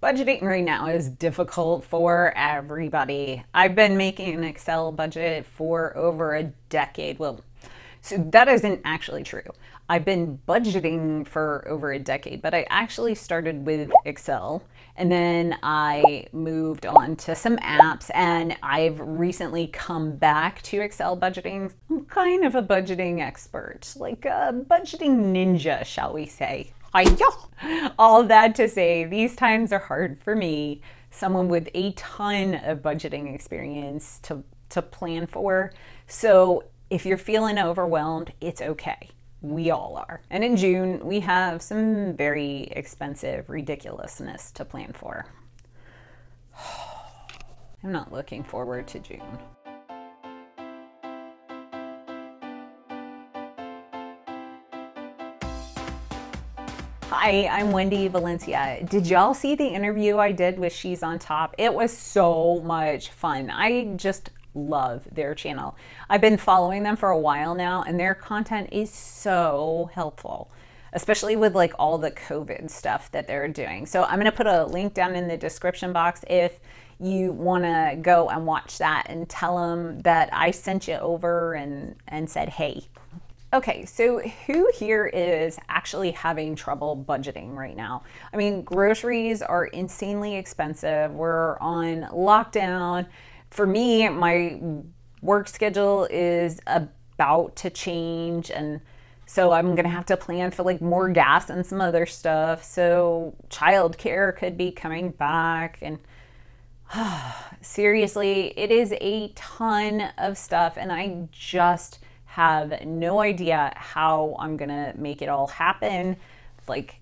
Budgeting right now is difficult for everybody. I've been making an Excel budget for over a decade. Well, so that isn't actually true. I've been budgeting for over a decade, but I actually started with Excel and then I moved on to some apps and I've recently come back to Excel budgeting. I'm kind of a budgeting expert, like a budgeting ninja, shall we say. All that to say, these times are hard for me, someone with a ton of budgeting experience to plan for. So if you're feeling overwhelmed, it's okay. We all are. And in June, we have some very expensive ridiculousness to plan for. I'm not looking forward to June. Hi, I'm Wendy, Valencia. Did y'all see the interview I did with She's on Top? It was so much fun. I just love their channel. I've been following them for a while now and their content is so helpful, especially with like all the COVID stuff that they're doing. So I'm going to put a link down in the description box if you want to go and watch that and tell them that I sent you over and said, hey. Okay, so who here is actually having trouble budgeting right now? I mean, groceries are insanely expensive. We're on lockdown. For me, my work schedule is about to change, and so I'm gonna have to plan for like more gas and some other stuff. So childcare could be coming back, and seriously, it is a ton of stuff, and I just have no idea how I'm gonna make it all happen. Like,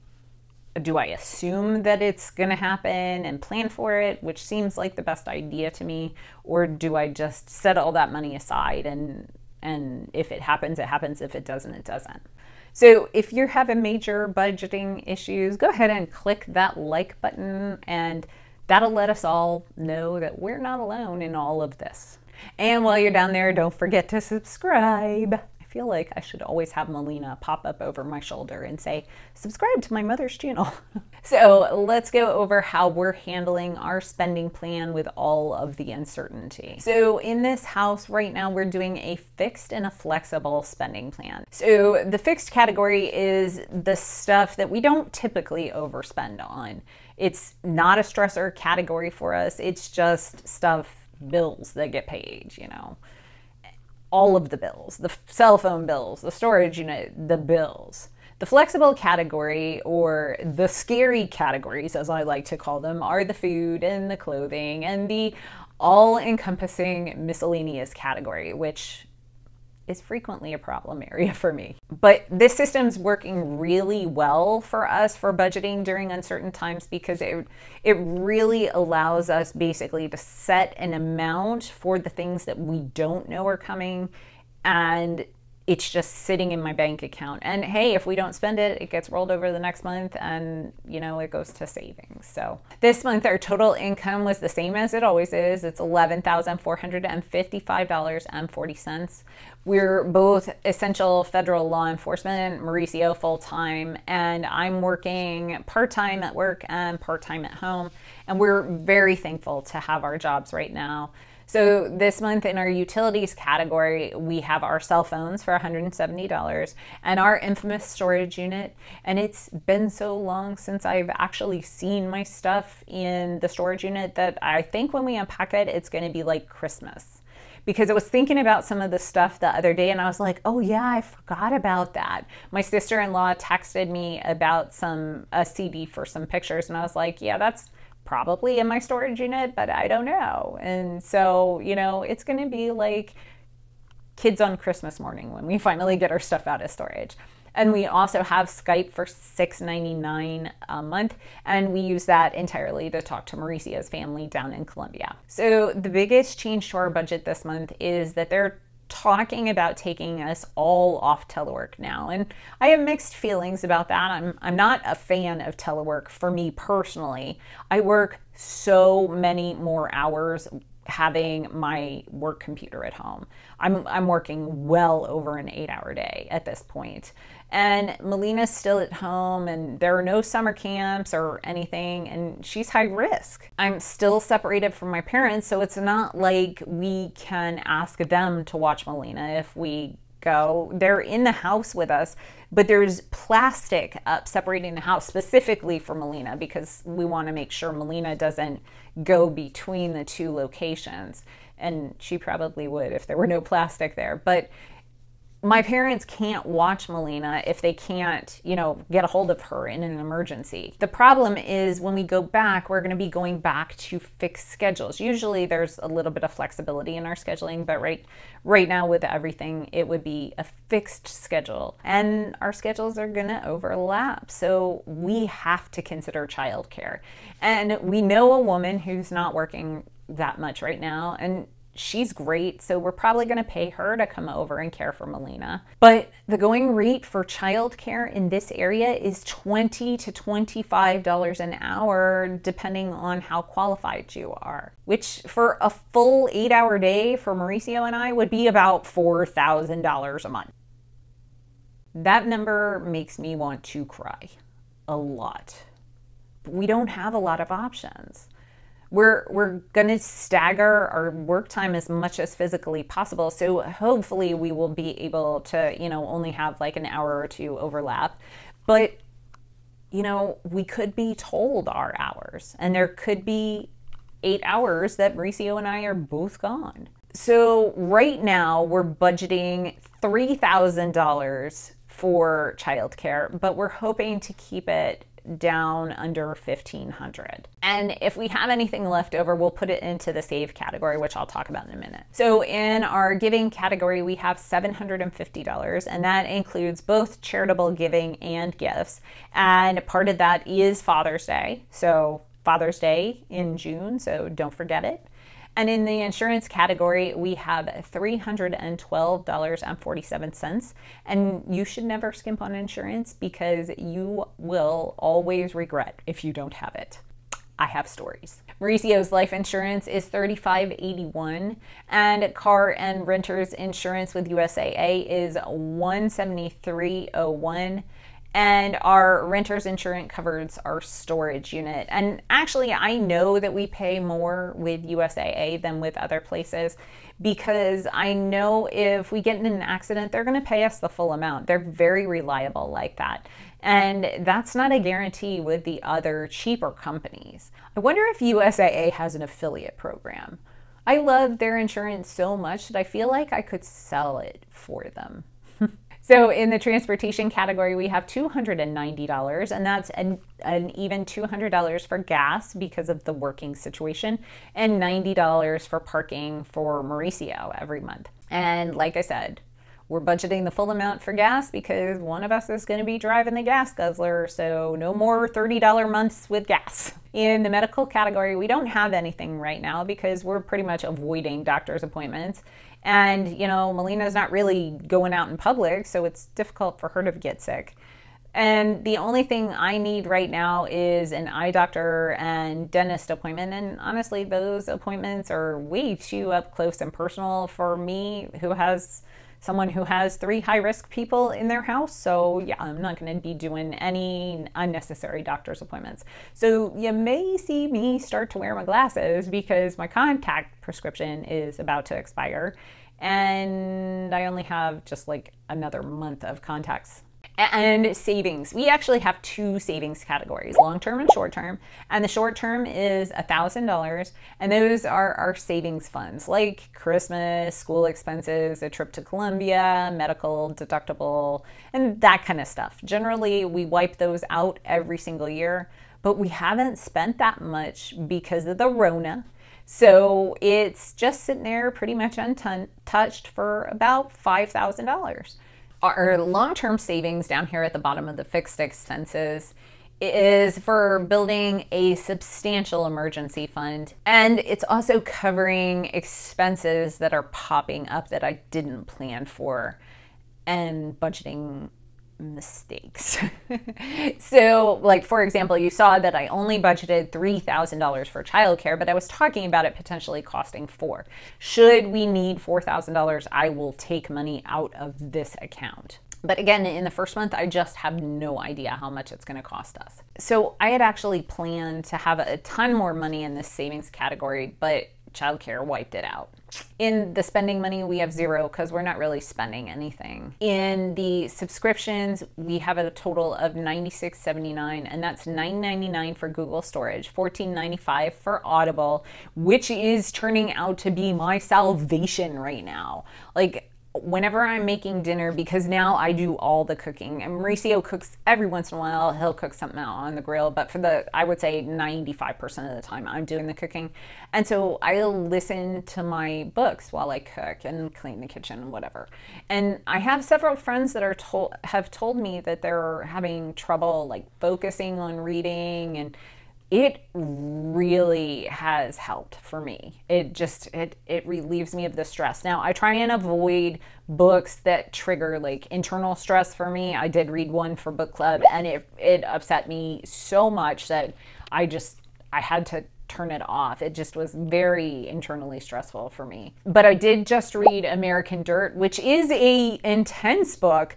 do I assume that it's gonna happen and plan for it, which seems like the best idea to me, or do I just set all that money aside and if it happens, it happens. If it doesn't, it doesn't. So if you're having major budgeting issues, go ahead and click that like button and that'll let us all know that we're not alone in all of this. And while you're down there, don't forget to subscribe. I feel like I should always have Melina pop up over my shoulder and say, subscribe to my mother's channel. So let's go over how we're handling our spending plan with all of the uncertainty. So in this house right now, we're doing a fixed and a flexible spending plan. So the fixed category is the stuff that we don't typically overspend on. It's not a stressor category for us. It's just stuff, bills that get paid, you know, all of the bills, the cell phone bills, the storage unit, the bills. The flexible category, or the scary categories as I like to call them, are the food and the clothing and the all-encompassing miscellaneous category, which is frequently a problem area for me. But this system's working really well for us for budgeting during uncertain times because it really allows us basically to set an amount for the things that we don't know are coming, and it's just sitting in my bank account. And hey, if we don't spend it, it gets rolled over the next month and, you know, it goes to savings. So this month, our total income was the same as it always is. It's $11,455.40. We're both essential federal law enforcement, Mauricio full-time, and I'm working part-time at work and part-time at home. And we're very thankful to have our jobs right now. So this month in our utilities category, we have our cell phones for $170 and our infamous storage unit. And it's been so long since I've actually seen my stuff in the storage unit that I think when we unpack it, it's going to be like Christmas. Because I was thinking about some of the stuff the other day and I was like, oh yeah, I forgot about that. My sister-in-law texted me about a CD for some pictures and I was like, yeah, that's probably in my storage unit, but I don't know. And so, you know, it's going to be like kids on Christmas morning when we finally get our stuff out of storage. And we also have Skype for $6.99 a month, and we use that entirely to talk to Mauricio's family down in Colombia. So the biggest change to our budget this month is that they're talking about taking us all off telework now. And I have mixed feelings about that. I'm not a fan of telework for me personally. I work so many more hours having my work computer at home. I'm working well over an 8-hour day at this point. And Melina's still at home, and there are no summer camps or anything, and she's high risk. I'm still separated from my parents, so it's not like we can ask them to watch Melina if we go. They're in the house with us, but there's plastic up separating the house specifically for Melina because we want to make sure Melina doesn't go between the two locations. And she probably would if there were no plastic there. But my parents can't watch Melina if they can't, get a hold of her in an emergency. The problem is when we go back, we're going to be going back to fixed schedules. Usually there's a little bit of flexibility in our scheduling, but right now with everything, it would be a fixed schedule. And our schedules are going to overlap. So we have to consider childcare. And we know a woman who's not working that much right now, and she's great, so we're probably going to pay her to come over and care for Melina. But the going rate for childcare in this area is $20 to $25 an hour, depending on how qualified you are, which for a full 8-hour day for Mauricio and I would be about $4,000 a month. That number makes me want to cry a lot. We don't have a lot of options. We're going to stagger our work time as much as physically possible. So hopefully we will be able to, only have like an hour or two overlap. But, we could be told our hours, and there could be 8 hours that Mauricio and I are both gone. So right now we're budgeting $3,000 for childcare, but we're hoping to keep it down under $1,500. And if we have anything left over, we'll put it into the save category, which I'll talk about in a minute. So in our giving category, we have $750, and that includes both charitable giving and gifts. And part of that is Father's Day. So Father's Day in June, so don't forget it. And in the insurance category, we have $312.47. And you should never skimp on insurance because you will always regret if you don't have it. I have stories. Mauricio's life insurance is $35.81, and car and renter's insurance with USAA is $173.01. And our renter's insurance covers our storage unit. And actually, I know that we pay more with USAA than with other places because I know if we get in an accident, they're going to pay us the full amount. They're very reliable like that. And that's not a guarantee with the other cheaper companies. I wonder if USAA has an affiliate program. I love their insurance so much that I feel like I could sell it for them. So in the transportation category, we have $290, and that's an even $200 for gas because of the working situation, and $90 for parking for Mauricio every month. And like I said, we're budgeting the full amount for gas because one of us is going to be driving the gas guzzler, so no more $30 months with gas. In the medical category, we don't have anything right now because we're pretty much avoiding doctor's appointments. And, Melina's not really going out in public, so it's difficult for her to get sick. And the only thing I need right now is an eye doctor and dentist appointment. And honestly, those appointments are way too up close and personal for me, someone who has 3 high-risk people in their house. So yeah, I'm not going to be doing any unnecessary doctor's appointments. So you may see me start to wear my glasses because my contact prescription is about to expire. And I only have just like another month of contacts. And savings. We actually have 2 savings categories, long-term and short-term. And the short-term is $1,000. And those are our savings funds, like Christmas, school expenses, a trip to Colombia, medical deductible, and that kind of stuff. Generally, we wipe those out every single year, but we haven't spent that much because of the Rona. So it's just sitting there pretty much untouched for about $5,000. Our long-term savings down here at the bottom of the fixed expenses is for building a substantial emergency fund. And it's also covering expenses that are popping up that I didn't plan for and budgeting mistakes. So, like, for example, you saw that I only budgeted $3,000 for childcare, but I was talking about it potentially costing $4,000. Should we need $4,000, I will take money out of this account. But again, in the first month, I just have no idea how much it's going to cost us. So I had actually planned to have a ton more money in this savings category, but childcare wiped it out. In the spending money, we have zero because we're not really spending anything. In the subscriptions, we have a total of $96.79, and that's $9.99 for Google storage, $14.95 for Audible, which is turning out to be my salvation right now. Like, whenever I'm making dinner, because now I do all the cooking, and Mauricio cooks every once in a while, he'll cook something out on the grill, but for I would say 95% of the time I'm doing the cooking. And so I'll listen to my books while I cook and clean the kitchen and whatever. And I have several friends that have told me that they're having trouble like focusing on reading, and it really has helped for me. It relieves me of the stress. Now, I try and avoid books that trigger like internal stress for me. I did read one for book club, and it upset me so much that I had to turn it off. It just was very internally stressful for me. But I did just read American Dirt, which is a intense book,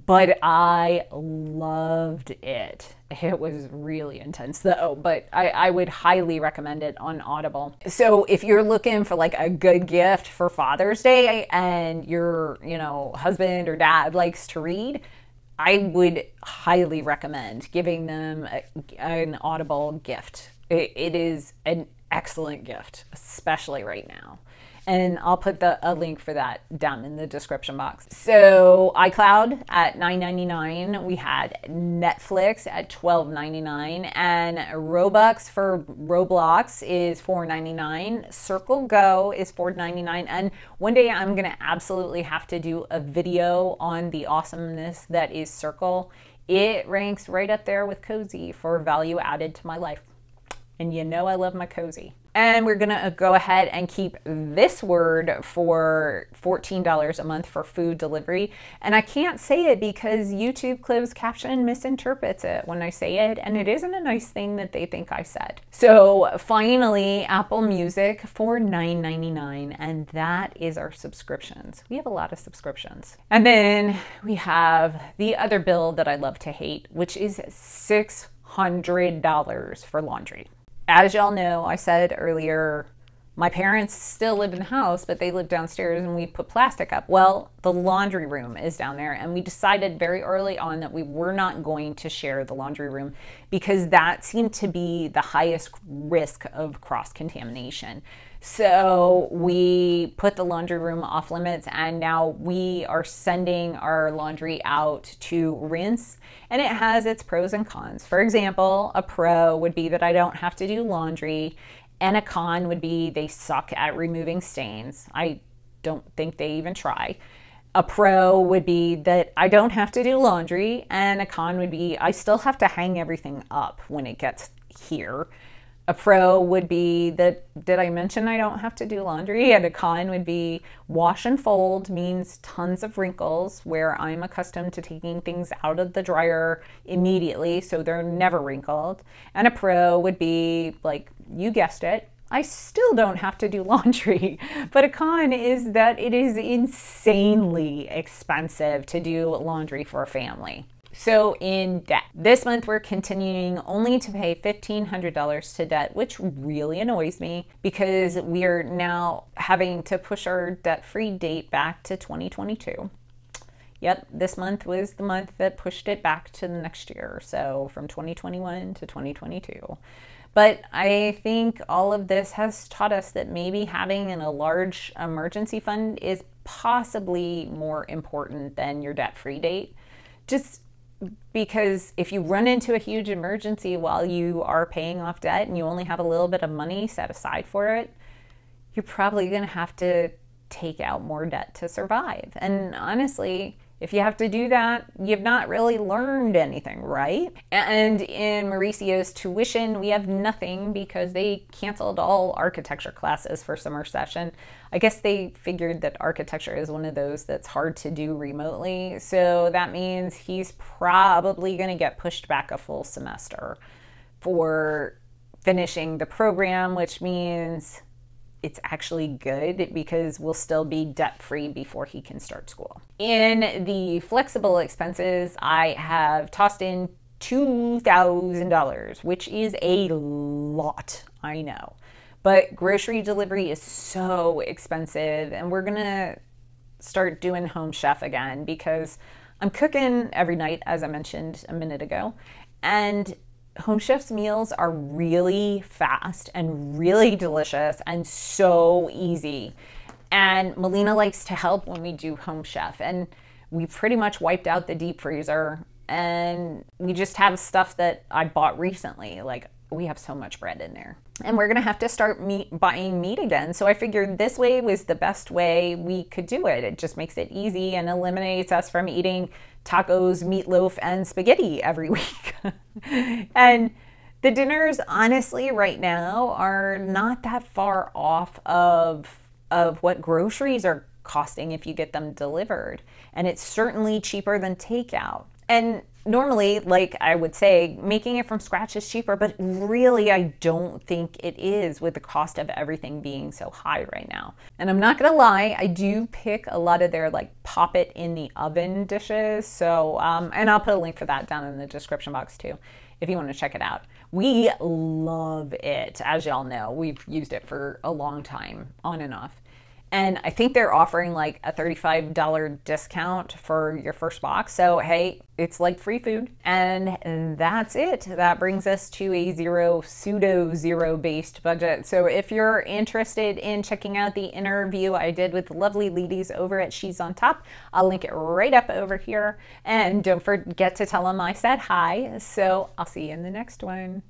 but I loved it. It was really intense though, but I would highly recommend it on Audible. So if you're looking for like a good gift for Father's Day and your, husband or dad likes to read, I would highly recommend giving them an Audible gift. It is an excellent gift, especially right now. And I'll put a link for that down in the description box. So iCloud at $9.99. We had Netflix at $12.99. And Robux for Roblox is $4.99. Circle Go is $4.99. And one day I'm going to absolutely have to do a video on the awesomeness that is Circle. It ranks right up there with Cozy for value added to my life. And I love my Cozy. And we're going to go ahead and keep this word for $14 a month for food delivery. And I can't say it because YouTube closed caption misinterprets it when I say it. And it isn't a nice thing that they think I said. So finally, Apple Music for $9.99. And that is our subscriptions. We have a lot of subscriptions. And then we have the other bill that I love to hate, which is $600 for laundry. As y'all know, I said earlier, my parents still live in the house, but they live downstairs and we put plastic up. Well, the laundry room is down there, and we decided very early on that we were not going to share the laundry room because that seemed to be the highest risk of cross-contamination. So we put the laundry room off limits, and now we are sending our laundry out to rinse, and it has its pros and cons. For example, a pro would be that I don't have to do laundry, and a con would be they suck at removing stains. I don't think they even try. A pro would be that I don't have to do laundry, and a con would be I still have to hang everything up when it gets here. A pro would be that, did I mention I don't have to do laundry? And a con would be wash and fold means tons of wrinkles, where I'm accustomed to taking things out of the dryer immediately so they're never wrinkled. And a pro would be, like, you guessed it, I still don't have to do laundry. But a con is that it is insanely expensive to do laundry for a family. So in debt. This month we're continuing only to pay $1,500 to debt, which really annoys me because we are now having to push our debt-free date back to 2022. Yep, this month was the month that pushed it back to the next year, so from 2021 to 2022. But I think all of this has taught us that maybe having a large emergency fund is possibly more important than your debt-free date. Just because if you run into a huge emergency while you are paying off debt and you only have a little bit of money set aside for it, you're probably going to have to take out more debt to survive. And honestly, If you have to do that, you've not really learned anything, right? And in Mauricio's tuition, we have nothing because they canceled all architecture classes for summer session. I guess they figured that architecture is one of those that's hard to do remotely. So that means he's probably going to get pushed back a full semester for finishing the program, which means it's actually good because we'll still be debt-free before he can start school. In the flexible expenses, I have tossed in $2,000, which is a lot, I know. But grocery delivery is so expensive, and we're gonna start doing Home Chef again because I'm cooking every night, as I mentioned a minute ago, and Home Chef's meals are really fast and really delicious and so easy. And Melina likes to help when we do Home Chef. And we pretty much wiped out the deep freezer. And we just have stuff that I bought recently. Like, we have so much bread in there. And we're going to have to start buying meat again. So I figured this way was the best way we could do it. It just makes it easy and eliminates us from eating tacos, meatloaf, and spaghetti every week. And the dinners, honestly, right now are not that far off of what groceries are costing if you get them delivered. And it's certainly cheaper than takeout. And normally, like I would say, making it from scratch is cheaper, but really I don't think it is with the cost of everything being so high right now. And I'm not gonna lie, I do pick a lot of their like pop it in the oven dishes. So, and I'll put a link for that down in the description box too, if you wanna check it out. We love it, as y'all know. We've used it for a long time, on and off. And I think they're offering like a $35 discount for your first box. So, hey, it's like free food. And that's it. That brings us to a pseudo zero based budget. So if you're interested in checking out the interview I did with the lovely ladies over at She's on Top, I'll link it right up over here. And don't forget to tell them I said hi. So I'll see you in the next one.